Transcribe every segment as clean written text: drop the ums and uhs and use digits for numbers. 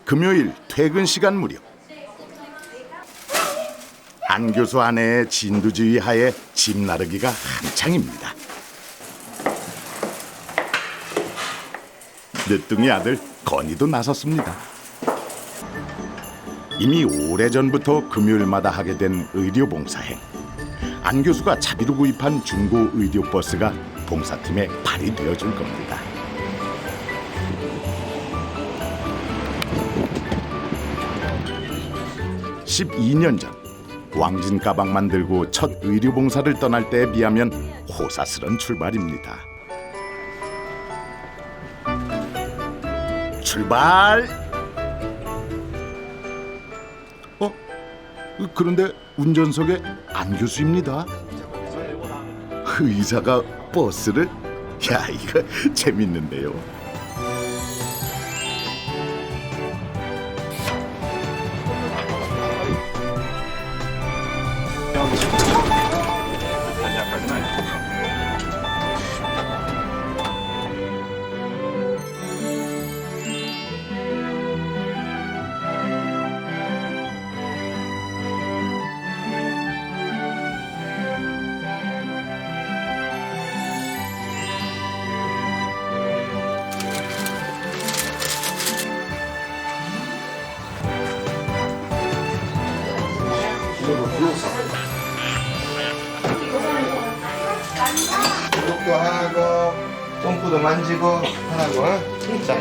금요일 퇴근 시간 무렵 안 교수 아내의 진두지휘 하에 짐 나르기가 한창입니다. 늦둥이 아들 건이도 나섰습니다. 이미 오래전부터 금요일마다 하게 된 의료봉사행. 안 교수가 차비로 구입한 중고 의료버스가 봉사팀의 발이 되어줄 겁니다. (12년) 전 왕진 가방만 들고 첫 의료봉사를 떠날 때에 비하면 호사스런 출발입니다. 출발! 그런데 운전석에 안 교수입니다. 의사가 버스를? 야, 이거 재밌는데요. 구독도 하고 똥구도 만지고 하라고. 자.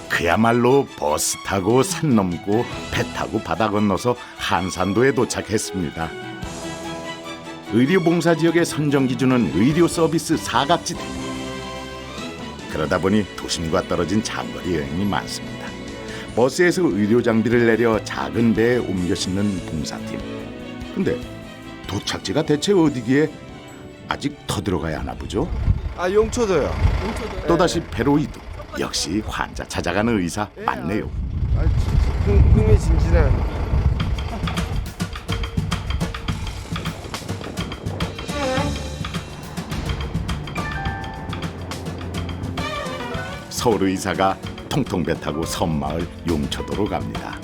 그야말로 버스 타고 산 넘고 배 타고 바다 건너서 한산도에 도착했습니다. 의료봉사 지역의 선정 기준은 의료 서비스 사각지대. 그러다 보니 도심과 떨어진 장거리 여행이 많습니다. 버스에서 의료 장비를 내려 작은 배에 옮겨 싣는 봉사팀. 근데 도착지가 대체 어디기에 아직 더 들어가야 하나 보죠? 아, 용초도요. 또다시 배로 이동. 역시 환자 찾아가는 의사 맞네요. 아, 흥미진진해. 서울 의사가 통통 배 타고 섬마을 용초도로 갑니다.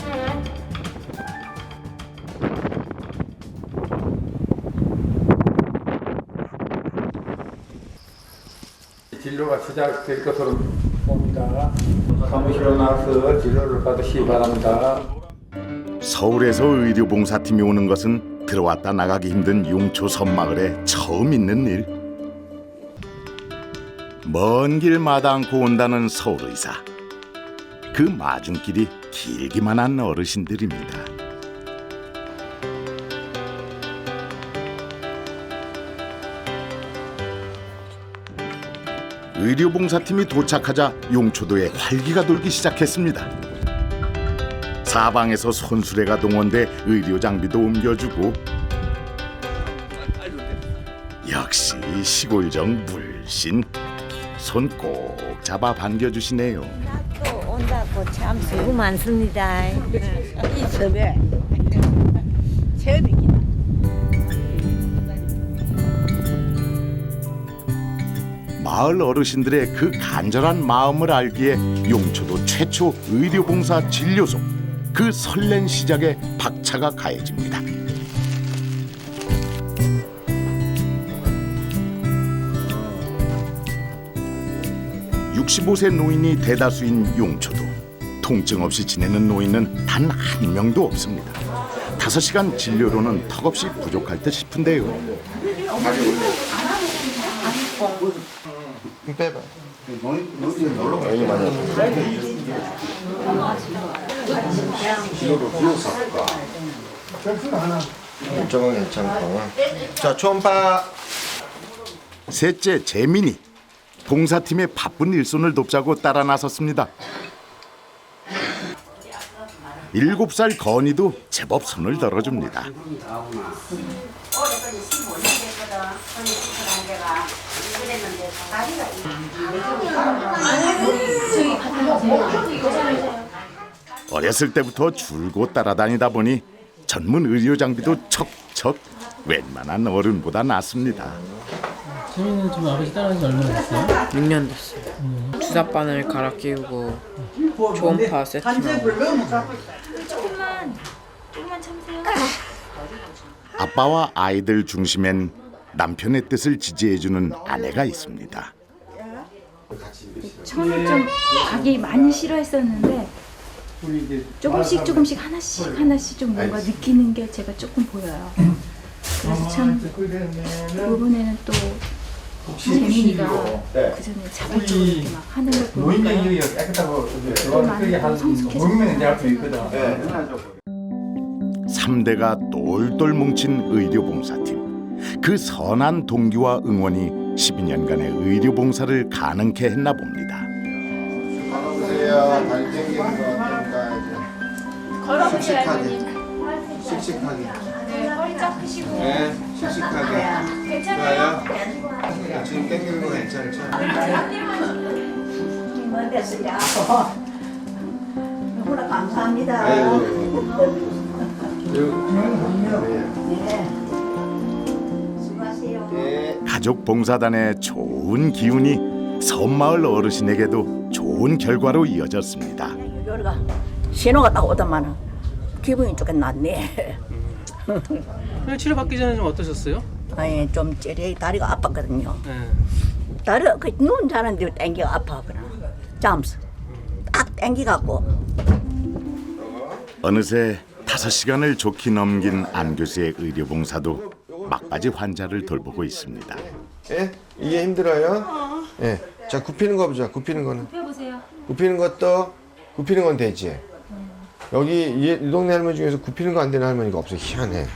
진료가 시작될 것으로 봅니다. 사무실로 나와서 진료를 받으시기 바랍니다. 서울에서 의료봉사팀이 오는 것은 들어왔다 나가기 힘든 용초 섬마을에 처음 있는 일. 먼 길 마다 않고 온다는 서울 의사. 그 마중길이 길기만 한 어르신들입니다. 의료봉사팀이 도착하자 용초도에 활기가 돌기 시작했습니다. 사방에서 손수레가 동원돼 의료 장비도 옮겨주고 역시 시골정 물씬 손 꼭 잡아 반겨주시네요. 온다고 참 수고 많습니다. 이 섭외 체험이기다. 마을 어르신들의 그 간절한 마음을 알기에 용초도 최초 의료봉사 진료소, 그 설렌 시작에 박차가 가해집니다. 65세 노인이 대다수인 용초도. 통증 없이 지내는 노인은 단 한 명도 없습니다. 5시간 진료로는 턱없이 부족할 듯 싶은데요. 빼봐. 여기 많이. 이쪽은 괜찮고. 자, 초음파. 셋째 재민이. 봉사팀의 바쁜 일손을 돕자고 따라 나섰습니다. 7살 건이도 제법 손을 들어줍니다. 어렸을 때부터 줄곧 따라다니다 보니 전문 의료 장비도 척척 웬만한 어른보다 낫습니다. 지민은 지금 아버지 따라한 지 얼마나 됐어요? 6년 됐어요. 주사바늘 갈아 끼우고 초음파 세팅하고. 조금만 참으세요. 아빠와 아이들 중심엔 남편의 뜻을 지지해주는 아내가 있습니다. 처음에 좀 가기 많이 싫어했었는데 조금씩 하나씩 좀 뭔가 느끼는 게 제가 조금 보여요. 그래서 참 부분에는 또 재민이가 그전에 자발적으로 이렇게 막 하는 걸 보니까 또 많이 또 성숙해졌다. 3대가 똘똘 뭉친 의료봉사팀. 그 선한 동기와 응원이 12년간의 의료봉사를 가능케 했나 봅니다. 걸어보세요. 다리 땡기는 거 어떤가 이제. 걸어보세요, 할머니. 씩씩하게. 네, 허리 쫙 펴시고. 네, 씩씩하게. 괜찮아요? 좋아요. 지금 땡기는 거 괜찮죠? 너무나 감사합니다. 아이고. 수고하세요. 네. 가족 봉사단의 좋은 기운이 섬마을 어르신에게도 좋은 결과로 이어졌습니다. 여기가 신호가 딱 오더만은 기분이 조금 낫네. 치료 받기 전에 좀 어떠셨어요? 아니 좀 찌릿 다리가 아팠거든요. 네. 다리가 그눈 자는데 땡기가 아파거나 잠수 딱 땡기갖고 어느새 5시간을 좋게 넘긴 안 교수의 의료봉사도 막바지 환자를 돌보고 있습니다. 예? 이게 힘들어요? 예. 자, 굽히는 거 보자. 굽히는 거는. 펴보세요. 굽히는 것도 굽히는 건 되지. 여기 이 동네 할머니 중에서 굽히는 거 안 되는 할머니가 없어. 희한해.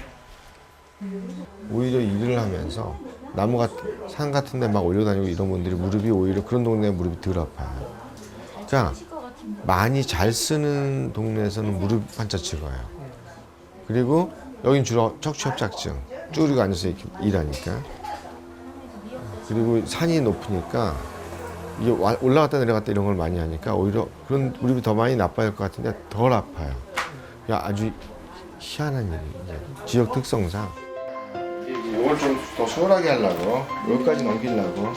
오히려 일을 하면서 나무 같은 산 같은 데 막 올려다니고 이런 분들이 무릎이 오히려 그런 동네에 무릎이 덜 아파요. 자, 많이 잘 쓰는 동네에서는 무릎 한자 찍어요. 그리고 여긴 주로 척추협착증. 쭈그리고 앉아서 이렇게 일하니까. 그리고 산이 높으니까 이게 올라갔다 내려갔다 이런 걸 많이 하니까 오히려 그런 무릎이 더 많이 나빠질 것 같은데 덜 아파요. 아주 희한한 일이에요. 지역 특성상. 이걸 좀 더 수월하게 하려고 여기까지 넘기려고.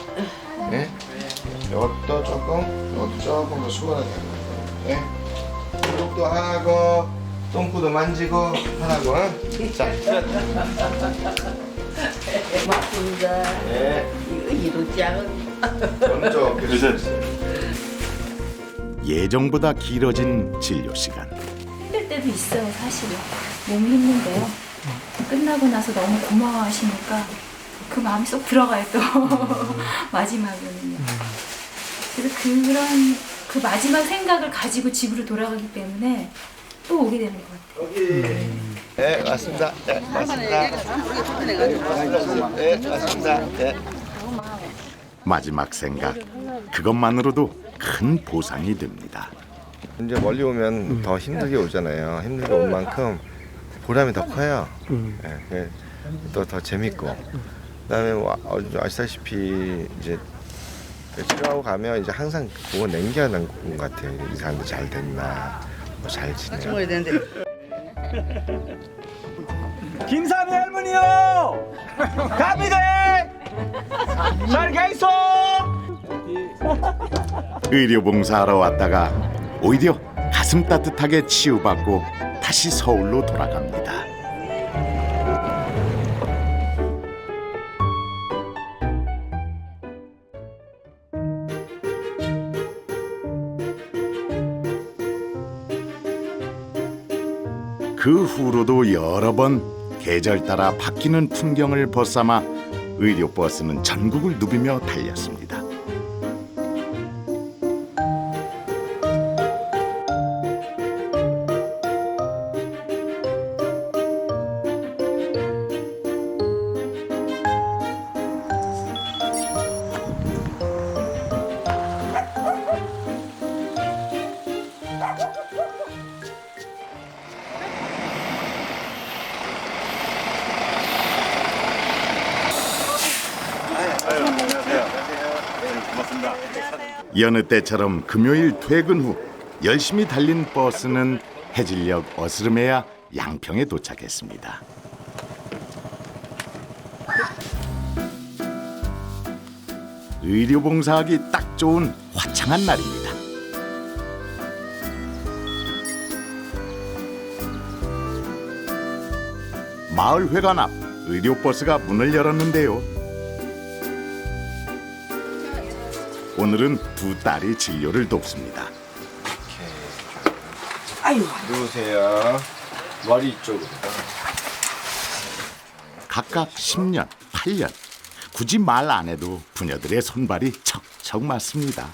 예? 이것도 조금 더 수월하게 하려고. 예? 무릎도 하고 똥구도 만지고 하라고. 자. 고맙습니다. 예. 이도 작은 먼저 그러셨어요. 예정보다 길어진 진료 시간. 힘들 때도 있어요, 사실은. 몸이 힘든데요. 끝나고 나서 너무 고마워하시니까 그 마음이 쏙 들어가요, 또. 마지막에는요. 그래서 그 마지막 생각을 가지고 집으로 돌아가기 때문에 또 오게 되는 것 같아요. 네, 맞습니다. 네, 맞습니다. 네, 맞습니다. 네. 마지막 생각. 그것만으로도 큰 보상이 됩니다. 이제 멀리 오면 더 힘들게 오잖아요. 힘들게 온 만큼 보람이 더 커요. 네, 또 더 재밌고. 그다음에 뭐 아시다시피 이제 치료하고 가면 이제 항상 그거 남겨놓은 것 같아요. 이 사람들 잘 됐나, 뭐 잘 지내나. 김삼이 할머니요! 갑니다! 잘 가있어! 의료봉사하러 왔다가 오히려 가슴 따뜻하게 치유받고 다시 서울로 돌아갑니다. 그 후로도 여러 번 계절 따라 바뀌는 풍경을 벗삼아 의료버스는 전국을 누비며 달렸습니다. 여느 때처럼 금요일 퇴근 후 열심히 달린 버스는 해질녘 어스름해야 양평에 도착했습니다. 의료봉사하기 딱 좋은 화창한 날입니다. 마을회관 앞 의료버스가 문을 열었는데요. 오늘은 두 딸이 진료를 돕습니다. 누우세요. 머리 이쪽으로. 각각 10년, 8년. 굳이 말 안 해도 부녀들의 손발이 척척 맞습니다.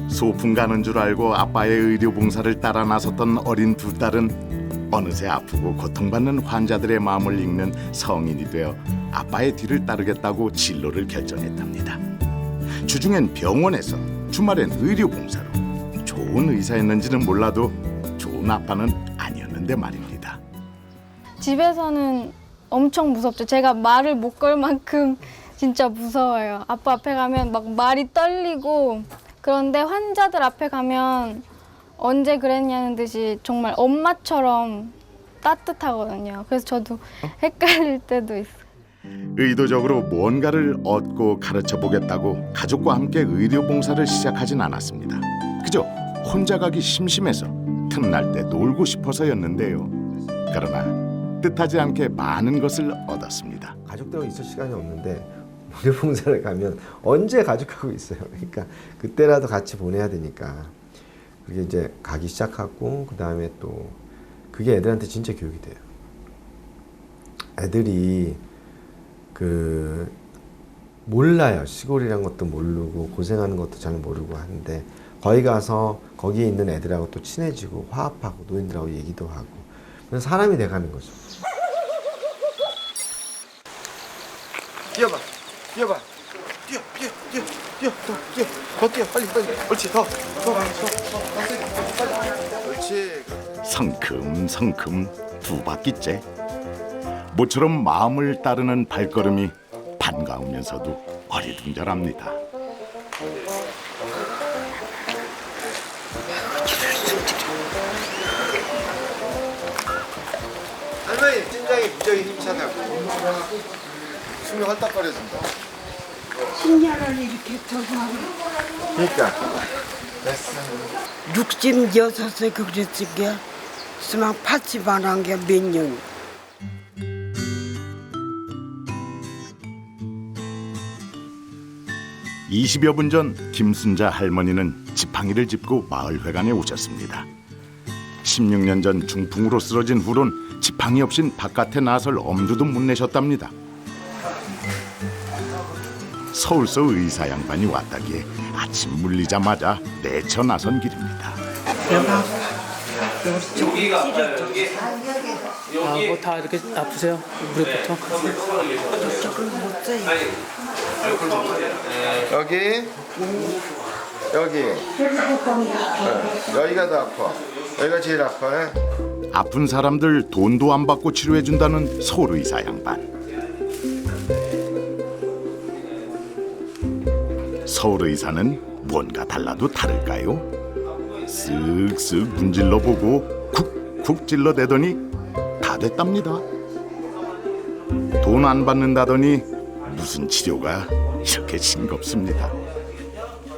소풍 가는 줄 알고 아빠의 의료봉사를 따라 나섰던 어린 두 딸은 어느새 아프고 고통받는 환자들의 마음을 읽는 성인이 되어 아빠의 뒤를 따르겠다고 진로를 결정했답니다. 주중엔 병원에서, 주말엔 의료봉사로. 좋은 의사였는지는 몰라도 좋은 아빠는 아니었는데 말입니다. 집에서는 엄청 무섭죠. 제가 말을 못 걸 만큼 진짜 무서워요. 아빠 앞에 가면 막 말이 떨리고, 그런데 환자들 앞에 가면 언제 그랬냐는 듯이 정말 엄마처럼 따뜻하거든요. 그래서 저도 헷갈릴 때도 있어요. 의도적으로 무언가를 얻고 가르쳐 보겠다고 가족과 함께 의료봉사를 시작하진 않았습니다. 그저 혼자 가기 심심해서 틈날 때 놀고 싶어서였는데요. 그러나 뜻하지 않게 많은 것을 얻었습니다. 가족들하고 있을 시간이 없는데 의료봉사를 가면 언제 가족하고 있어요. 그러니까 그때라도 같이 보내야 되니까 그게 이제 가기 시작하고 그 다음에 또 그게 애들한테 진짜 교육이 돼요. 애들이 몰라요. 시골이란 것도 모르고 고생하는 것도 잘 모르고 하는데 거기 가서 거기에 있는 애들하고 또 친해지고 화합하고 노인들하고 얘기도 하고 그래서 사람이 돼가는 거죠. 뛰어봐, 뛰어봐, 더 뛰어, 빨리, 옳지, 더, 옳지. 성큼성큼 두 바퀴째. 모처럼 마음을 따르는 발걸음이 반가우면서도 어리둥절합니다. 할머니 심장이 무지하게 힘차다고 숨이 헐떡거려진다. 10년을 이렇게 저거 그러니까 됐어. 66에 그랬을 게 스막 80안 한 게 몇 년. (20여 분) 전 김순자 할머니는 지팡이를 짚고 마을회관에 오셨습니다. 16년 전 중풍으로 쓰러진 후론 지팡이 없인 바깥에 나설 엄두도 못 내셨답니다. 서울서 의사 양반이 왔다기에 아침 물리자마자 내쳐 나선 길입니다. 뭐 다 이렇게 아프세요? 무릎부터? 여기 여기가 더 아파. 여기가 제일 아파요. 아픈 사람들 돈도 안 받고 치료해준다는 서울 의사 양반. 서울 의사는 뭔가 달라도 다를까요? 쓱쓱 문질러 보고 쿡쿡 찔러대더니 다 됐답니다. 돈 안 받는다더니 무슨 치료가 이렇게 싱겁습니다.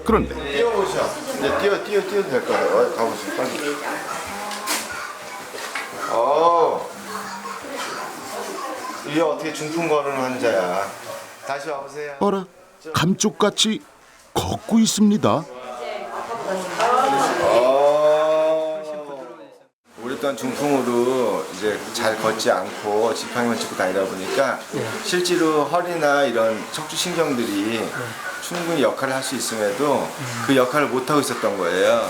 그런데 뛰어보셔. 이제 뛰어도 될 거예요. 가보시죠. 빨리. 이게 어떻게 중풍 거는 환자야. 다시 와보세요. 어라 감쪽같이 걷고 있습니다. 오랫동안 중풍으로 이제 잘 걷지 않고 지팡이만 짚고 다니다 보니까 실제로 허리나 이런 척추 신경들이 충분히 역할을 할 수 있음에도 그 역할을 못 하고 있었던 거예요.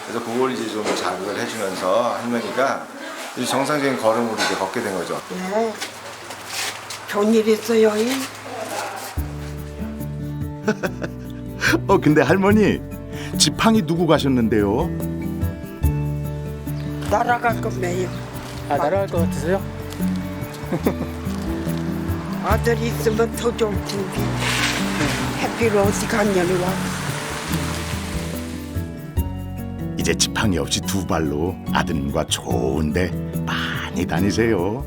그래서 그걸 이제 좀 자극을 해주면서 할머니가 이제 정상적인 걸음으로 이제 걷게 된 거죠. 네. 좋은 일 있어요. 근데 할머니 지팡이 두고 가셨는데요. 날아갈 겁니다. 아, 날아갈 것 같으세요? 아들이 있으면 더 좋을 텐데 해피로 어디 갔냐니 와. 이제 지팡이 없이 두 발로 아드님과 좋은데 많이 다니세요.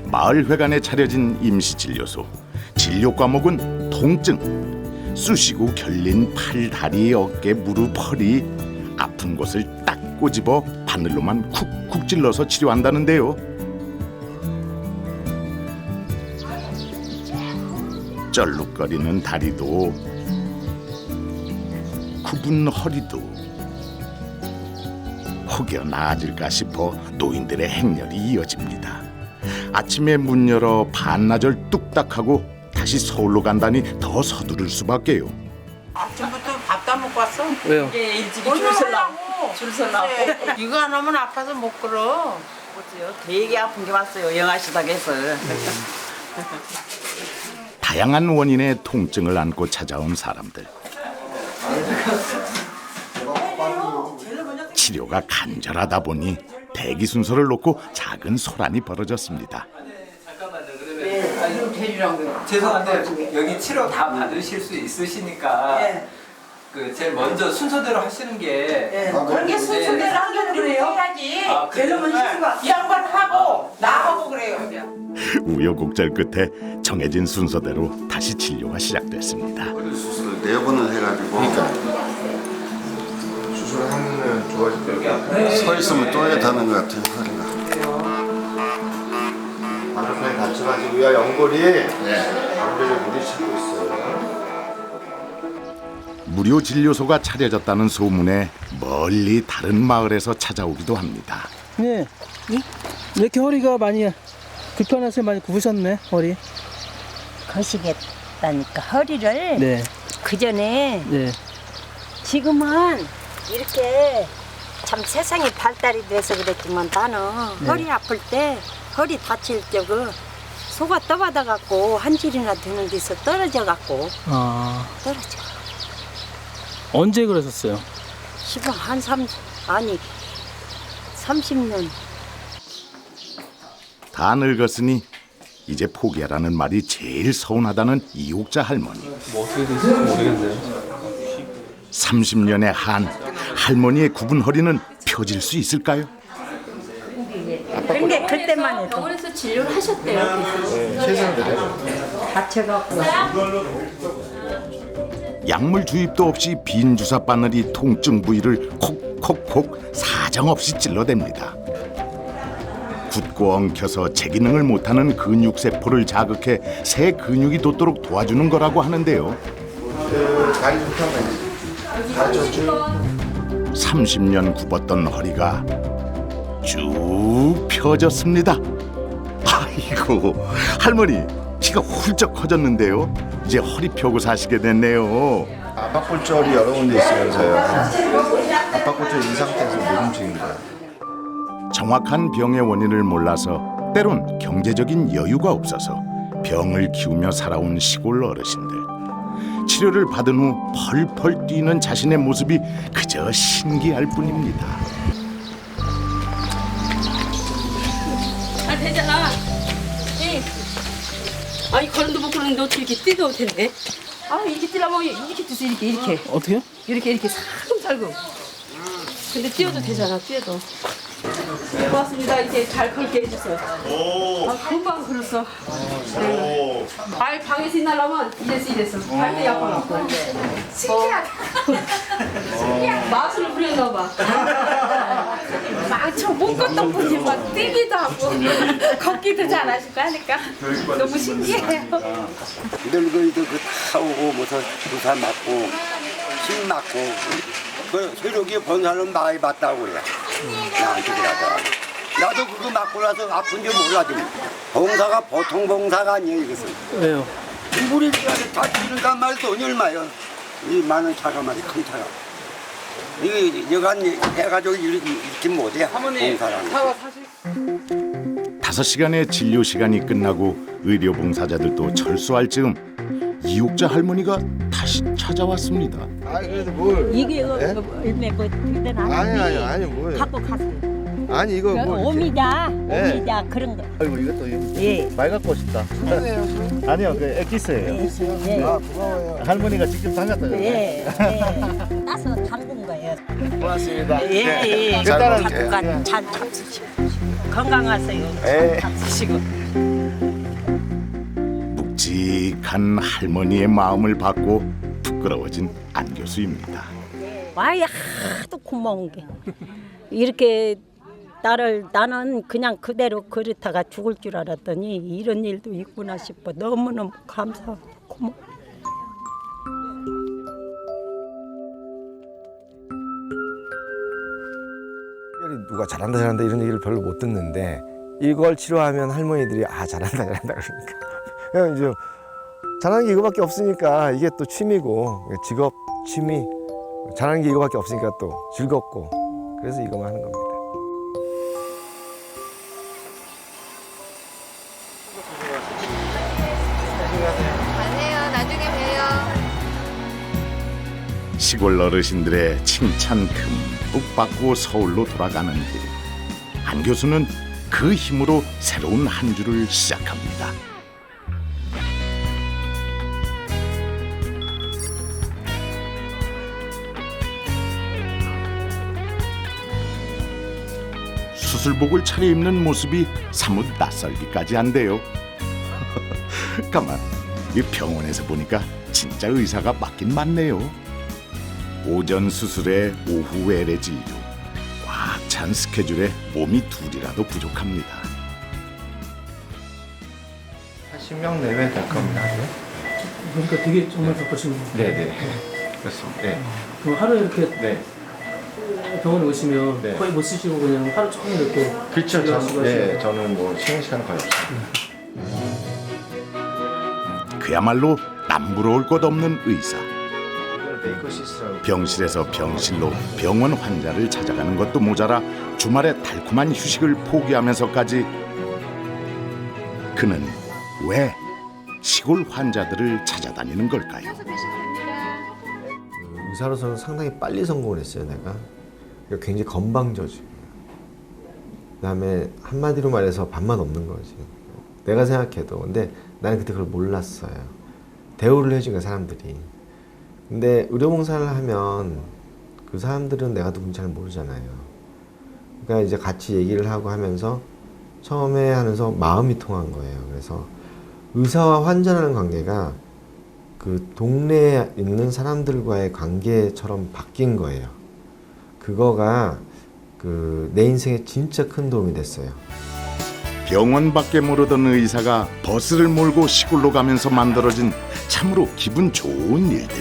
마을 회관에 차려진 임시진료소. 진료 과목은 통증, 쑤시고 결린 팔, 다리, 어깨, 무릎, 허리 아픈 곳을 딱 꼬집어 바늘로만 쿡쿡 찔러서 치료한다는데요. 쩔룩거리는 다리도 굽은 허리도 혹여 나아질까 싶어 노인들의 행렬이 이어집니다. 아침에 문 열어 반나절 뚝딱하고 다시 서울로 간다니 더 서두를 수밖에요. 아침부터 밥도 안 먹고 왔어? 왜요? 예, 일찍이 줄 서려고. 줄 서려고. 이거 안 하면 아파서 못 걸어. 뭐지요? 되게 아픈 게 왔어요. 영아시닥에서. 다양한 원인의 통증을 안고 찾아온 사람들. 치료가 간절하다 보니 대기 순서를 놓고 작은 소란이 벌어졌습니다. 죄송한데 여기 치료 다 받으실 수 있으시니까 그 제일 먼저 순서대로 하시는 게 그렇게 순서대로 하려고 그래요. 해야지. 제일 먼저 이 양반 하고 나하고 그래요. 우여곡절 끝에 정해진 순서대로 다시 진료가 시작됐습니다. 수술을 4번을 해가지고 수술을 하면 좋아지더라고요. 서 있으면 또렷하는 것 같아요, 허리가. 반대편에 다쳐가지고요. 연골이 물이 차고 있어요. 무료 진료소가 차려졌다는 소문에 멀리 다른 마을에서 찾아오기도 합니다. 네. 이렇게 허리가 많이 불편하세요? 많이 굽으셨네, 허리. 거시겠다니까 허리를 네. 그 전에 네. 지금은 이렇게 참 세상이 발달이 돼서 그랬지만 나는 허리 아플 때 허리 다칠 때 그 소가 떠받아 갖고 한 줄이나 되는 데서 떨어져 갖고 떨어져. 언제 그러셨어요? 지금 한 30년. 다 늙었으니 이제 포기하라는 말이 제일 서운하다는 이옥자 할머니. 뭐 어떻게 될지 모르겠네요. 30년의 한 할머니의 굽은 허리는 펴질 수 있을까요? 근데 그때만 해도 병원에서 진료를 하셨대요. 다쳐갖고. 약물 주입도 없이 빈 주사 바늘이 통증 부위를 콕콕콕 사정없이 찔러댑니다. 굳고 엉켜서 제 기능을 못하는 근육세포를 자극해 새 근육이 돋도록 도와주는 거라고 하는데요. 다리 좀 펴면 30년 굽었던 허리가 쭉 펴졌습니다. 아이고, 할머니 키가 훌쩍 커졌는데요. 이제 허리 펴고 사시게 됐네요. 압박골절이 여러 군데 있으면서요. 압박골절 이 상태에서 못 움직이는 거예요. 정확한 병의 원인을 몰라서 때론 경제적인 여유가 없어서 병을 키우며 살아온 시골 어르신들. 치료를 받은 후 펄펄 뛰는 자신의 모습이 그저 신기할 뿐입니다. 아, 되잖아. 아니, 걸음도 못 걸었는데 어떻게 이렇게 뛰도 텐데? 아, 이렇게 뛰려면 이렇게 뛰세요, 이렇게. 어떻게요? 이렇게 살금살금. 근데 뛰어도 되잖아, 뛰어도. 고맙습니다. 이렇게 잘 걸게 해주세요. 아, 금방 걸었어. 발 방에서 일하려면 이랬어. 발도 약하고. 신기하다. 마술을 부렸나 봐. 망쳐 못 걷던 분이 막 뛰기도 하고 걷기도 잘하시고 하니까 너무 신기해요. 늙은이도 그다 오고 무슨 주사 맞고 침 맞고 그 혈육이 본 사람 많이 봤다고 그래. 나한테 그러더라. 나도 그거 맞고 나서 아픈지 몰라지. 봉사가 보통 봉사가 아니에요 이것은. 왜요? 우리 집안에 다 치는단 말이 돈이 얼마요? 이 많은 차가 말이 큰 차가. 이거 여간 해가지고 이렇게 못해. 봉사라는. 5시간의 진료 시간이 끝나고 의료 봉사자들도 철수할 즈음 이옥자 할머니가 다시 찾아왔습니다. 아니 그래도 뭘? 이게 네? 일매 뭐 그때는 아니 뭐예요? 갖고 갔어요. 아니 이거 뭐 오미자, 네. 오미자 그런 거. 아이고 이것도 예. 말갖꽃이다. 아니요, 그 엑기스예요. 예. 아, 고마워요. 할머니가 직접 담갔다요. 예. 따서 담근 거예요. 고맙습니다. 예. 일단은 잠깐 잘 잡수시고 건강하세요. 예. 잘 잡수시고. 묵직한 할머니의 마음을 받고 부끄러워진 안 교수입니다. 와야 하도 고마운 게 이렇게 나는 그냥 그대로 그렇다가 죽을 줄 알았더니 이런 일도 있구나 싶어. 너무너무 감사하고 고마워. 특별히 누가 잘한다 이런 얘기를 별로 못 듣는데 이걸 치료하면 할머니들이 잘한다 그러니까 그냥 이제 잘하는 게 이거밖에 없으니까 이게 또 취미고 직업, 취미 잘하는 게 이거밖에 없으니까 또 즐겁고 그래서 이거만 하는 겁니다. 가세요. 나중에 봬요. 시골 어르신들의 칭찬 듬뿍 받고 서울로 돌아가는 길. 안 교수는 그 힘으로 새로운 한 주를 시작합니다. 수술복을 차려입는 모습이 사뭇 낯설기까지 한데요. 가만, 이 병원에서 보니까 진짜 의사가 맞긴 맞네요. 오전 수술에 오후 외래 진료, 꽉 찬 스케줄에 몸이 둘이라도 부족합니다. 80명 내외 될 겁니다. 그러니까 되게 정말 바쁘신 거예요. 네네. 그렇습니다. 네. 그럼 하루에 이렇게 네. 병원에 오시면 네. 거의 못 쓰시고 그냥 하루 종일 이렇게 그렇죠. 진료하시고 하시는 저는 뭐 쉬는 시간 거의 없어요. 그야말로 남부러울 것 없는 의사. 베이커시스라고 병실에서 병실로 병원 환자를 찾아가는 것도 모자라 주말에 달콤한 휴식을 포기하면서까지 그는 왜 시골 환자들을 찾아다니는 걸까요? 의사로서는 상당히 빨리 성공을 했어요. 내가 굉장히 건방져지. 그다음에 한마디로 말해서 밥맛 없는 거지. 내가 생각해도. 근데 나는 그때 그걸 몰랐어요. 대우를 해준 거야 사람들이. 근데 의료봉사를 하면 그 사람들은 내가 누군지 잘 모르잖아요. 그러니까 이제 같이 얘기를 하고 하면서 처음에 하면서 마음이 통한 거예요. 그래서 의사와 환자라는 관계가 그 동네에 있는 사람들과의 관계처럼 바뀐 거예요. 그거가 그 내 인생에 진짜 큰 도움이 됐어요. 병원밖에 모르던 의사가 버스를 몰고 시골로 가면서 만들어진 참으로 기분 좋은 일들.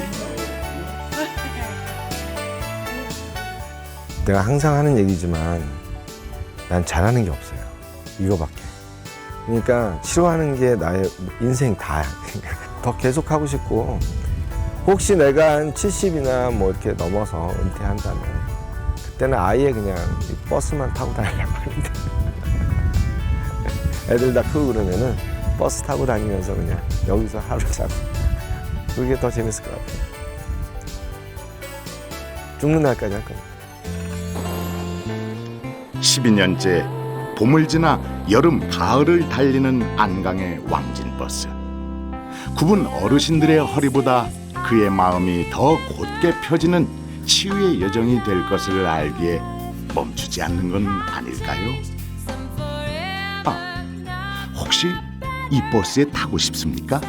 내가 항상 하는 얘기지만 난 잘하는 게 없어요. 이거밖에. 그러니까 치료하는 게 나의 인생 다야. 더 계속 하고 싶고 혹시 내가 한 70이나 뭐 이렇게 넘어서 은퇴한다면 그때는 아예 그냥 이 버스만 타고 다니려고 하는데 애들 다 크고 그러면은 버스 타고 다니면서 그냥 여기서 하루 자고 그게 더 재밌을 것 같아요. 죽는 날까지 할 겁니다. 12년째 봄을 지나 여름, 가을을 달리는 안강의 왕진버스. 굽은 어르신들의 허리보다 그의 마음이 더 곧게 펴지는 치유의 여정이 될 것을 알기에 멈추지 않는 건 아닐까요? 혹시 이 버스에 타고 싶습니까?